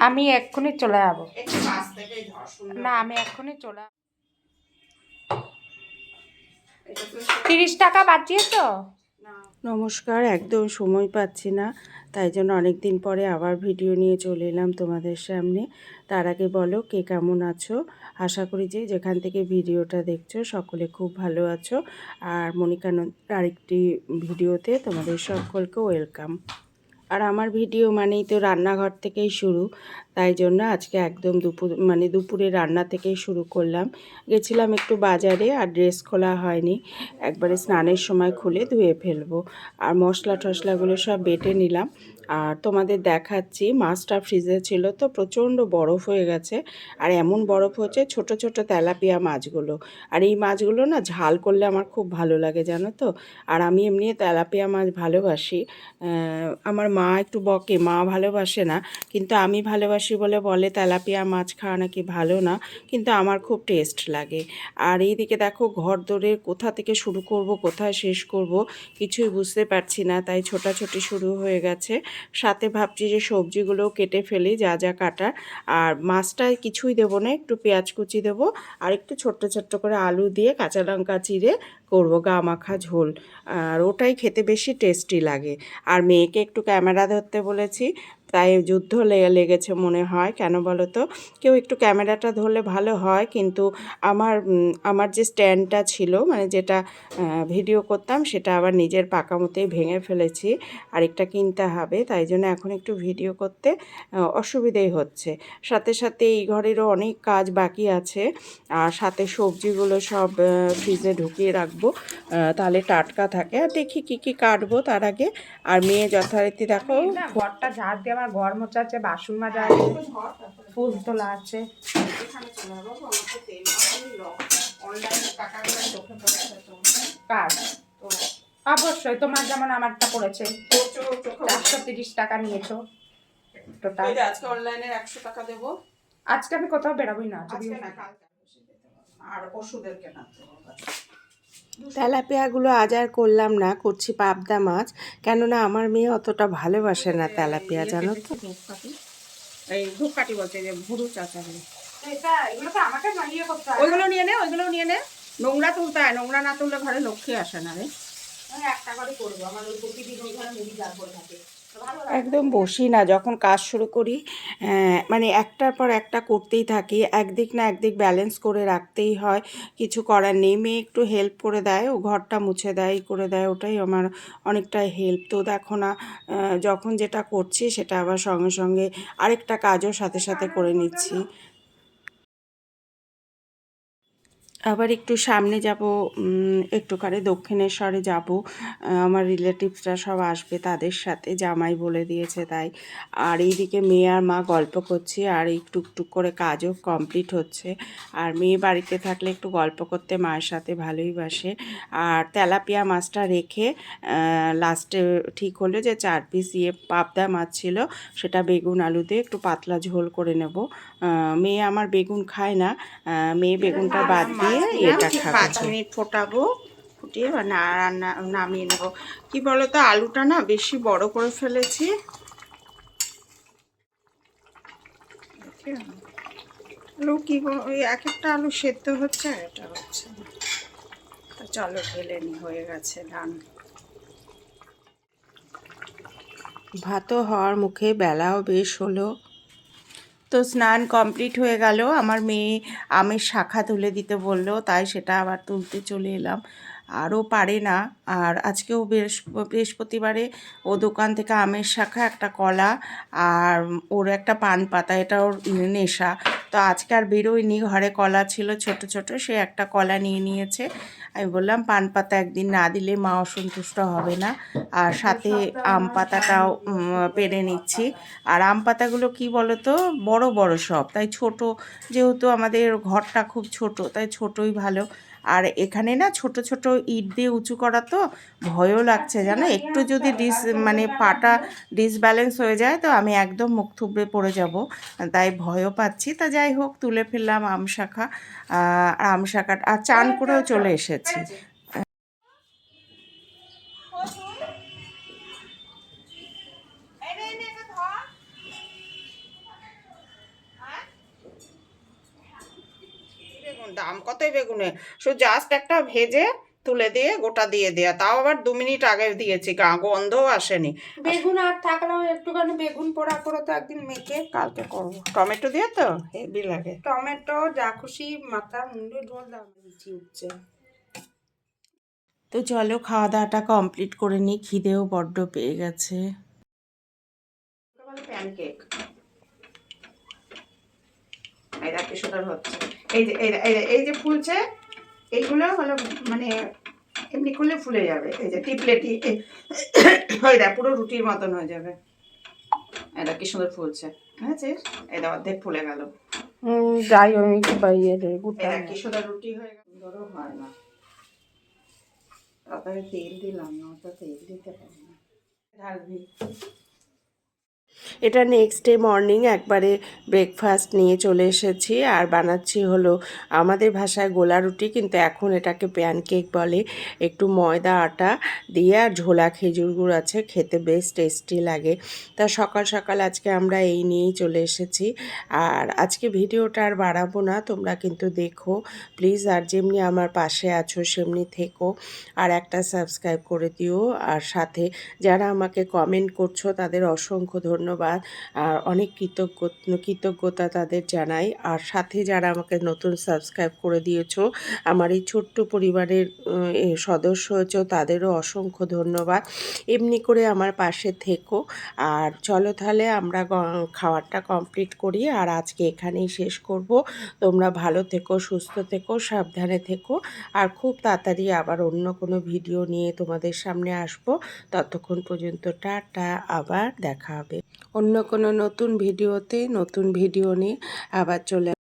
আমি এক্ষুনি চলে যাবো। না আমি এক্ষুনি চলে 30 টাকা বাঁচিয়েছো? নমস্কার, একদম সময় পাচ্ছি না, তাই জন্য অনেক দিন পরে আবার ভিডিও নিয়ে চলে এলাম তোমাদের সামনে। তার আগে বলো কে কেমন আছো। আশা করি যে যেখান থেকে ভিডিওটা দেখছো সকলে খুব ভালো আছো। আর মনিকানন্দের আরেকটি ভিডিওতে তোমাদের সকলকে ওয়েলকাম। আর আমার ভিডিও মানেই তো রান্নাঘর থেকেই শুরু, তাই জন্য আজকে একদম দুপুরে রান্না থেকেই শুরু করলাম। গেছিলাম একটু বাজারে, আর ড্রেস খোলা হয়নি, একবারে স্নানের সময় খুলে ধুয়ে ফেলবো। আর মশলা টশলাগুলো সব বেটে নিলাম। আর তোমাদের দেখাচ্ছি, মাছটা ফ্রিজে ছিল তো প্রচণ্ড বরফ হয়ে গেছে। আর এমন বরফ হচ্ছে ছোট ছোট তেলাপিয়া মাছগুলো। আর এই মাছগুলো না ঝাল করলে আমার খুব ভালো লাগে জানো তো। আর আমি এমনি তেলাপিয়া মাছ ভালোবাসি। আমার মা একটু বকে, মা ভালোবাসে না, কিন্তু আমি ভালোবাসি বলে তেলাপিয়া মাছ খাওয়া নাকি ভালো না, কিন্তু আমার খুব টেস্ট লাগে। আর এইদিকে দেখো ঘর দৌড়ের কোথা থেকে শুরু করব কোথায় শেষ করব কিছুই বুঝতে পারছি না, তাই ছোটাছুটি শুরু হয়ে গেছে। সাথে ভাবছি যে সবজিগুলোও কেটে ফেলি যা যা কাটার। আর মাছটায় কিছুই দেবো না, একটু পেঁয়াজ কুচি দেবো আর একটু ছোট্ট ছোট্ট করে আলু দিয়ে কাঁচা লঙ্কা চিড়ে করবো গা মাখা ঝোল। আর ওটাই খেতে বেশি টেস্টি লাগে। আর মেয়েকে একটু ক্যামেরা ধরতে বলেছি, তাই যুদ্ধ লেগেছে মনে হয়। কেন বলো তো, কেউ একটু ক্যামেরাটা ধরলে ভালো হয়, কিন্তু আমার যে স্ট্যান্ডটা ছিল, মানে যেটা ভিডিও করতাম, সেটা আবার নিজের পাকা মতেই ভেঙে ফেলেছি, আরেকটা কিনতে হবে। তাই জন্য এখন একটু ভিডিও করতে অসুবিধেই হচ্ছে। সাথে সাথে এই ঘরেরও অনেক কাজ বাকি আছে। আর সাথে সবজিগুলো সব ফ্রিজে ঢুকিয়ে রাখবো, তাহলে টাটকা থাকে। আর দেখি কী কী কাটবো তার আগে। আর মেয়ে যথারীতি দেখো ঘরটা ঝাড় দিয়ে আমার ঘর মোছা আছে, বাসন মাজা আছে, ফুল তোলা আছে। অবশ্যই তোমার যেমন আমারটা পড়েছে 430 টাকা নিয়েছো টোটাল। আজকে অনলাইনে 100 টাকা দেবো। আজকে আমি কোথাও বেরাবোই না, আর ওষুধের কেনা তেলাপিয়াগুলো আজ আর করলাম না, করছি পাবদা মাছ। কেননা আমার মেয়ে অতটা ভালোবাসে না তেলাপিয়া জানো তো। এই ধূপকাঠি বলছে যে ভুরু চাচাগুলো, ওইগুলো নিয়ে নে, ওইগুলো নিয়ে নে। নোংরা তুলতে হয়, নোংরা না তুললে ঘরে লক্ষ্মী আসে না রে। একটা করে করবো, আমার ওই প্রতিদিন ওই ঘরে মুড়ি জাল করে থাকে। একদম বসি না, যখন কাজ শুরু করি মানে একটার পর একটা করতেই থাকি, একদিক না একদিক ব্যালেন্স করে রাখতেই হয়, কিছু করার নেই। মেয়ে একটু হেল্প করে দেয়, ও ঘরটা মুছে দেয়, করে দেয়, ওটাই আমার অনেকটাই হেল্প। তো দেখো না, যখন যেটা করছি সেটা আবার সঙ্গে সঙ্গে আরেকটা কাজও সাথে সাথে করে নিচ্ছি। আবার একটু সামনে যাব, একটুখানি দক্ষিণেশ্বরে যাব, আমার রিলেটিভসরা সব আসবে, তাদের সাথে জামাই বলে দিয়েছে তাই। আর এইদিকে মেয়ে আর মা গল্প করছি, আর এই টুকটুক করে কাজও কমপ্লিট হচ্ছে। আর মেয়ে বাড়িতে থাকলে একটু গল্প করতে মায়ের সাথে ভালোই বাসে। আর তেলাপিয়া মাছটা রেখে লাস্টে ঠিক হলো যে 4 পিস পাবদা মাছ ছিল, সেটা বেগুন আলু দিয়ে একটু পাতলা ঝোল করে নেব। মেয়ে আমার বেগুন খায় না, মেয়ে বেগুনটা বাদ দিয়ে এটা খাবে। 5 মিনিট ফোটাবো, ফুটিয়ে রান্না নামিয়ে নেবো। কি বলো তো, আলুটা না বেশি বড় করে ফেলেছি। আলু কি ওই এক একটা আলু সেদ্ধ হচ্ছে, আর এটা হচ্ছে না। তো চলো ঢেলে নি, হয়ে গেছে ডান। ভাতও হওয়ার মুখে, বেলাও বেশ হলো। তো স্নান কমপ্লিট হয়ে গেল। আমার মেয়ে আমের শাখা তুলে দিতে বললো, তাই সেটা আবার তুলতে চলে এলাম। আরও পারে না। আর আজকেও বৃহস্পতিবারে ও দোকান থেকে আমের শাখা, একটা কলা, আর ওর একটা পান পাতা, এটা ওর নেশা। তো আজকে আর বেরোয়নি, ঘরে কলা ছিল ছোট ছোট, সে একটা কলা নিয়ে নিয়েছে। আমি বললাম পান পাতা একদিন না দিলে মা অসন্তুষ্ট হবে না। আর সাথে আম পাতাটাও পেরে নিচ্ছি। আর আম পাতাগুলো কী বলো তো, বড় বড় সব, তাই ছোট, যেহেতু আমাদের ঘরটা খুব ছোট, তাই ছোটই ভালো। আর এখানে না ছোট ছোট ইট দিয়ে উঁচু করা, তো ভয়ও লাগছে জানো, একটু যদি মানে পাটা ডিসব্যালেন্স হয়ে যায় তো আমি একদম মুখ থুবড়ে পড়ে যাব, তাই ভয়ও পাচ্ছি। তা যাই হোক, তুলে ফেললাম আম শাখা। আর আম শাখাটা, আর চান করেও চলে এসেছি। দাম কতই বেগুনে, শুধু জাস্ট একটা ভেজে তুলে দিয়ে গোটা দিয়ে দেয়া, তাও আবার 2 মিনিট আগে দিয়েছি, গন্ধও আসেনি। বেগুন আর থাকলেও একটুখানি বেগুন পোড়া করে তো একদিন মেখে কালকে করবো টমেটো দিয়ে, তো হেভি লাগে। টমেটো যা খুশি মাথা মুন্ডু ঝোল দাম নিচে উঠছে। তো চলো খাওয়া দাওয়াটা কমপ্লিট করে নিই, খিদেও বড্ড পেয়ে গেছে। প্যানকেক এটা কি সুন্দর হচ্ছে, এই যে ফুলছে, এইগুলো হলো মানে এমনি করলে ফুলে যাবে, এই যে টিপলেটি হয়ে যায়, পুরো রুটির মতন হয়ে যাবে। এটা কি সুন্দর ফুলছে, বুঝেছিস? এটা অর্ধেক ফুলে গেল। যাই আমি কি বাইরে এটা কি সুন্দর রুটি হয়ে গেল, সুন্দরও হয় না। তারপরে তেল দিলাম না, তো তেল দিতে পারি না, ঢালবি। এটা নেক্সট ডে মর্নিং একবারে ব্রেকফাস্ট নিয়ে চলে এসেছি, আর বানাচ্ছি হলো আমাদের ভাষায় গোলা রুটি, কিন্তু এখন এটাকে প্যানকেক বলে। একটু ময়দা আটা দিয়ে আর ঝোলা খেজুর গুড় আছে, খেতে বেশ টেস্টি লাগে। তা সকাল সকাল আজকে আমরা এই নিয়েই চলে এসেছি। আর আজকে ভিডিওটা আর বাড়াবো না, তোমরা কিন্তু দেখো প্লিজ, আর যেমনি আমার পাশে আছো সেমনি থেকো, আর একটা সাবস্ক্রাইব করে দিও। আর সাথে যারা আমাকে কমেন্ট করছো তাদের অসংখ্য ধন্যবাদ, আর অনেক কৃতজ্ঞতা তাদের জানাই। আর সাথে যারা আমাকে নতুন সাবস্ক্রাইব করে দিয়েছো, আমার এই ছোট্ট পরিবারের সদস্য হয়েছো, তাদেরও অসংখ্য ধন্যবাদ। এমনি করে আমার পাশে থেকো। আর চলো তাহলে আমরা খাওয়ারটা কমপ্লিট করি, আর আজকে এখানেই শেষ করব। তোমরা ভালো থেকো, সুস্থ থেকো, সাবধানে থেকো, আর খুব তাড়াতাড়ি আবার অন্য কোনো ভিডিও নিয়ে তোমাদের সামনে আসবো। ততক্ষণ পর্যন্ত টাটা, আবার দেখা হবে অন্য কোনো নতুন ভিডিওতে, নতুন ভিডিও নিয়ে আবার চলে